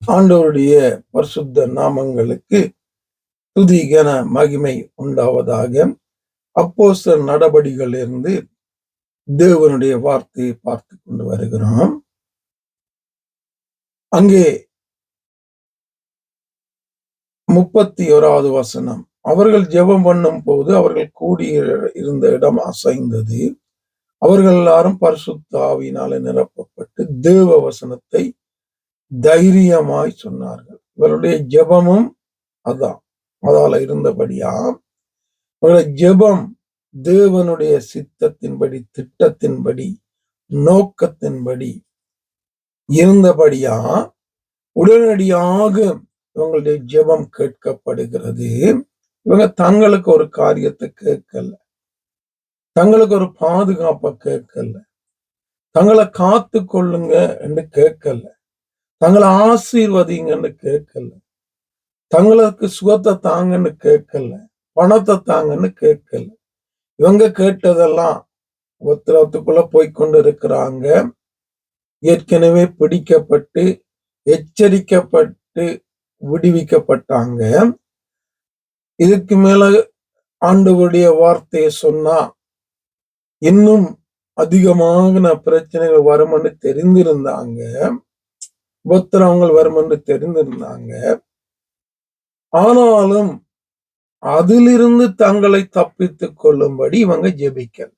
ஆண்டவருடைய பரிசுத்த நாமங்களுக்கு துதி கன மகிமை உண்டாவதாக. அப்போஸ்தலர் நடபடிகளிலிருந்து தேவனுடைய வார்த்தையை பார்த்து கொண்டு வருகிறோம். அங்கே 31வது வசனம். அவர்கள் ஜெபம் பண்ணும் போது அவர்கள் கூடி இருந்த இடம் அசைந்தது. அவர்கள் எல்லாரும் பரிசுத்த ஆவியினாலே நிரப்பப்பட்டு தேவ வசனத்தை தைரியமாய் சொன்னார்கள். இவருடைய ஜெபமும் அதான். அதால இருந்தபடியா அவருடைய ஜெபம் தேவனுடைய சித்தத்தின்படி, திட்டத்தின்படி, நோக்கத்தின்படி இருந்தபடியா உடனடியாக இவங்களுடைய ஜெபம் கேட்கப்படுகிறது. இவங்க தங்களுக்கு ஒரு காரியத்தை கேட்கல, தங்களுக்கு ஒரு பாதுகாப்பை கேட்கல, தங்களை காத்து கொள்ளுங்க என்று கேட்கல, தங்களை ஆசீர்வதிங்கன்னு கேட்கல, தங்களுக்கு சுகத்தை தாங்கன்னு கேட்கல, பணத்தை தாங்கன்னு கேட்கல. இவங்க கேட்டதெல்லாம் உத்தரவத்துக்குள்ள போய்கொண்டு இருக்கிறாங்க. ஏற்கனவே பிடிக்கப்பட்டு எச்சரிக்கப்பட்டு விடுவிக்கப்பட்டாங்க. இதுக்கு மேல ஆண்டவருடைய வார்த்தையை சொன்னா இன்னும் அதிகமான பிரச்சனைகள் வரும்னு தெரிந்திருந்தாங்க, உபத்திரவங்கள் வரும்னு தெரிந்திருந்தாங்க. ஆனாலும் அதிலிருந்து தங்களை தப்பித்துக் கொள்ளும்படி இவங்க ஜெபிக்கல.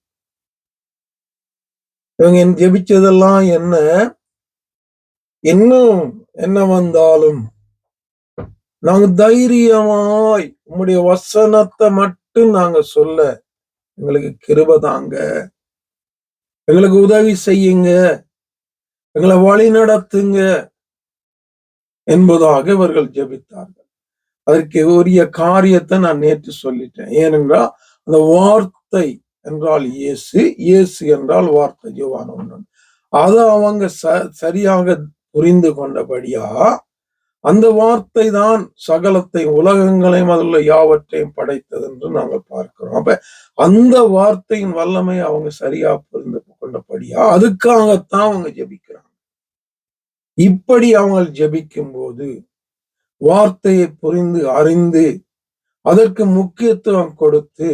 இவங்க ஜெபிச்சதெல்லாம் என்ன? இன்னும் என்ன வந்தாலும் நாங்க தைரியமாய் உம்முடைய வசனத்தை மட்டும் நாங்க சொல்ல எங்களுக்கு கிருபை தாங்க, எங்களுக்கு உதவி செய்யுங்க, எங்களை வழி நடத்துங்க என்பதாக இவர்கள் ஜெபித்தார்கள். அதற்கு உரிய காரியத்தை நான் நேற்று சொல்லிட்டேன். ஏனென்றால் அந்த வார்த்தை என்றால் இயேசு, இயேசு என்றால் வார்த்தை, யோவான் 1. அதை அவங்க சரியாக புரிந்து கொண்டபடியா அந்த வார்த்தை தான் சகலத்தை உலகங்களையும் அதில் யாவற்றையும் படைத்தது என்று நாங்கள் பார்க்கிறோம். அப்ப அந்த வார்த்தையின் வல்லமை அவங்க சரியா புரிந்து கொண்டபடியா அதுக்காகத்தான் அவங்க ஜெபிக்கிறாங்க. இப்படி அவங்க ஜெபிக்கும் போது வார்த்தையை புரிந்து அறிந்து அதற்கு முக்கியத்துவம் கொடுத்து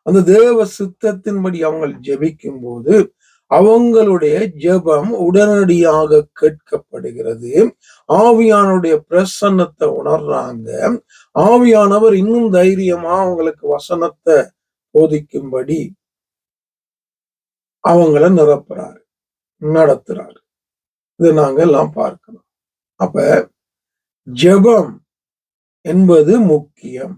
அந்த தேவ சித்தத்தின்படி அவங்க ஜெபிக்கும் போது அவங்களுடைய ஜெபம் உடனடியாக கேட்கப்படுகிறது. ஆவியானுடைய பிரசன்னத்தை உணர்றாங்க. ஆவியானவர் இன்னும் தைரியமா அவங்களுக்கு வசனத்தை போதிக்கும்படி அவங்கள நிரப்புறாரு, நடத்துறாரு. இதை நாங்க எல்லாம் பார்க்கணும். அப்ப ஜெபம் என்பது முக்கியம்.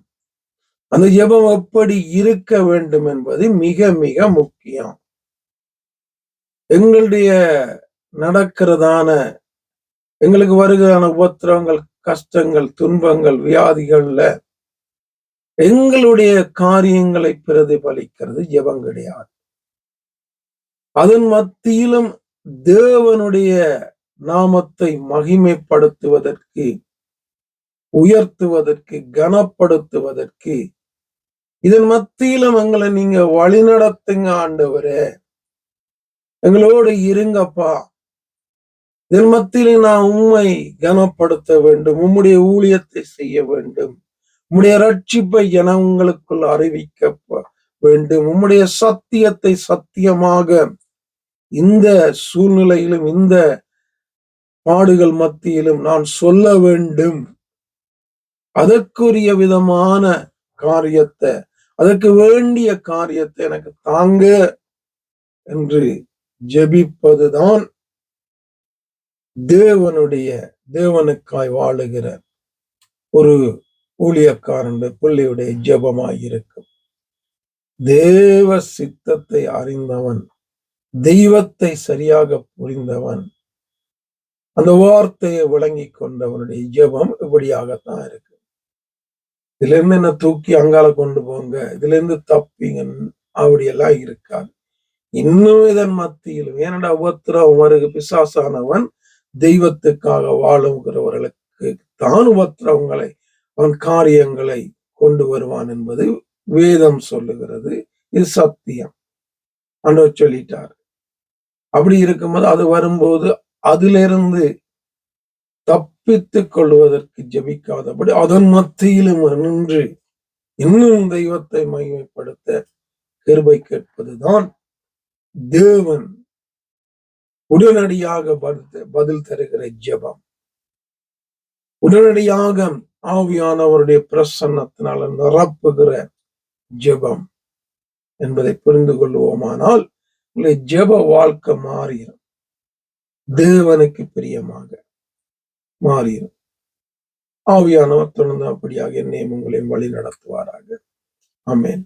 அந்த ஜெபம் எப்படி இருக்க வேண்டும் என்பது மிக மிக முக்கியம். எங்களுடைய நடக்கிறதான எங்களுக்கு வருகிறான உபத்திரவங்கள், கஷ்டங்கள், துன்பங்கள், வியாதிகள்ல எங்களுடைய காரியங்களை பிரதிபலிக்கிறது ஜெபம் கிடையாது. அதன் மத்தியிலும் தேவனுடைய நாமத்தை மகிமைப்படுத்துவதற்கு, உயர்த்துவதற்கு, கனப்படுத்துவதற்கு, இதன் மத்தியிலும் எங்களை நீங்க வழிநடத்துங்க ஆண்டவரே, எங்களோடு இருங்கப்பா, இதன் மத்தியில நான் உம்மை கனப்படுத்த வேண்டும், உம்முடைய ஊழியத்தை செய்ய வேண்டும், உம்முடைய ரட்சிப்பை ஜனங்களுக்குள் அறிவிக்க வேண்டும், உம்முடைய சத்தியத்தை சத்தியமாக இந்த சூழ்நிலையிலும் இந்த பாடுகள் மத்தியிலும் நான் சொல்ல வேண்டும். அதற்குரிய விதமான காரியத்தை, அதற்கு வேண்டிய காரியத்தை எனக்கு தாங்க என்று ஜெபிப்பதுதான் தேவனுக்காய் வாழுகிற ஒரு ஊழியக்காரன் பிள்ளையுடைய ஜெபமாயிருக்கும். தேவ சித்தத்தை அறிந்தவன், தெய்வத்தை சரியாக புரிந்தவன், அந்த வார்த்தையை விளங்கி கொண்டவனுடைய ஜெபம் இப்படியாகத்தான் இருக்கு. இதுல இருந்து என்ன தூக்கி அங்கால கொண்டு போங்க, இதுல இருந்து தப்பிங்க, அப்படியெல்லாம் இருக்காது. இன்னும் இதன் மத்தியிலும் ஏனடா உபத்திரம் வருக, பிசாசானவன் தெய்வத்துக்காக வாழுகிறவர்களுக்கு தான் உபத்திரவங்களை, அவன் காரியங்களை கொண்டு வருவான் என்பது வேதம் சொல்லுகிறது. இது சத்தியம், ஆண்டவர் சொல்லிட்டார். அப்படி இருக்கும்போது அது வரும்போது அதிலிருந்து தப்பித்துக் கொள்வதற்கு ஜெபிக்காதபடி அதன் மத்தியிலும் நின்று இன்னும் தெய்வத்தை மகிமைப்படுத்த கிருபை கேட்பதுதான் தேவன் உடனடியாக பதில் தருகிற ஜெபம். உடனடியாக ஆவியானவருடைய பிரசன்னத்தினால நிரப்புகிற ஜெபம் என்பதை புரிந்து கொள்வோமானால் ஜெப வாழ்க்கை மாறிடும், தேவனுக்கு பிரியமாக மாறிடும். ஆவியானவர் தொடர்ந்து அப்படியாக என்னையும் உங்களையும் வழி நடத்துவாராக. ஆமென்.